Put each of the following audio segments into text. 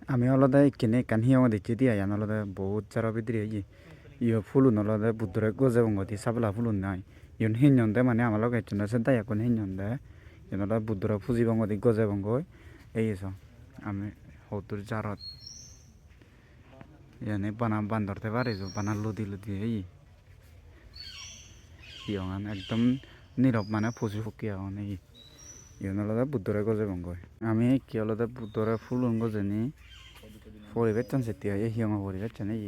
আমি অলদে কিনে কান হিয়ং দিচ্ছি দিয়া ইয়ান অলদে বহুত জারা বিদ্রি হই ইয় ফুলুন অলদে বুদ্ধরে গজে বঙ্গতি সাবলা ফুলুন নাই ইয়ন হিঞ্জনদে মানে আমার লগে একজন আছে তাই এখন হিঞ্জনদে ইয়ন অলদে বুদ্ধরে ফুজি বঙ্গতি গজে বঙ্গ এই এসো আমি হতুর জারত ইয়ানে বানা বান্দরতে পারে বানা লুদি লুদি এই ইয়ং একদম নীরব মানে ফুজি ফুকি এখন এই ইয়ন অলদে বুদ্ধরে গজে বঙ্গ আমি কি অলদে বুদ্ধরে ফুলুন গজেনি পরিবেশ চান সেটি হয় হিয়ং পরিবেশ চান এই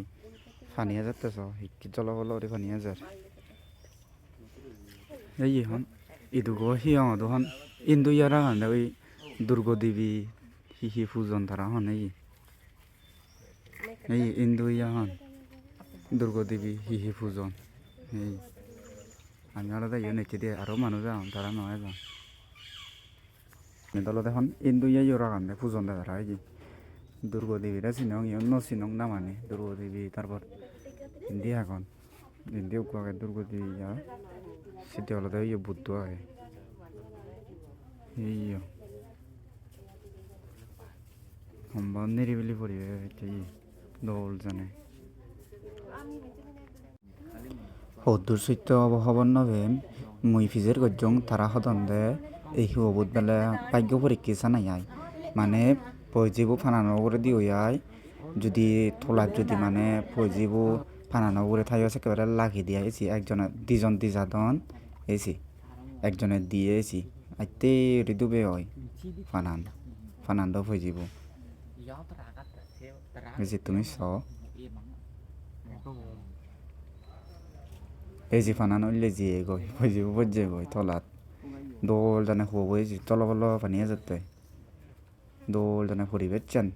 ফানিয়া যাতেছ হিকি জলবল ওরে ফানিয়া যার এই হন ইদুগো হিয়ং হন ইন্দু ইয়ারা হান ওই দুর্গা দেবী হিহি পূজন তারা হন এই ইন্দু ইয়া হন দুর্গা দেবী হিহি পূজন এই আমি আলাদা ইয়ে নেচে দিয়ে আরও মানুষ যান তারা নয় যান কিন্তু আলাদা হন ইন্দু ইয়া ইয়রা কান্দে পূজন দেয় তারা এই দুর্গা দেবীরা চিনং ইয়ন ন চিনং না মানে দুর্গা দেবী তারপর হিন্দি এখন হিন্দি উকাকে দুর্গা দেবী ইয়া সেটি আলাদা ইয়ে বুদ্ধ আগে এই সম্ভব নিরিবিলি পরিবেশ এই দৌল জানে সদ্দুর সত্য অবহবন নবে মুই ফিজের গজ্জং তারা হদন্দে এই হিবুত বেলা ভাগ্য পরীক্ষা জানাই আয় মানে পয়জিবু ফানানো করে দিও আয় যদি তোলার যদি মানে পয়জিবু ফানানো করে থাই আছে একেবারে লাগি দিয়া এসি একজনের দুজন দিজাদন এসি একজনের দিয়ে এসি আইতে ঋতুবে হয় ফানান ফানান দ পয়জিবু এসি তুমি স এই যে ফানান উঠলে যে গই পয়জিবু বজ্জে গই তলাত দোল জানে হবো এই যে তলবল ফানিয়ে যেতে দোল জানে পরিবেশ চান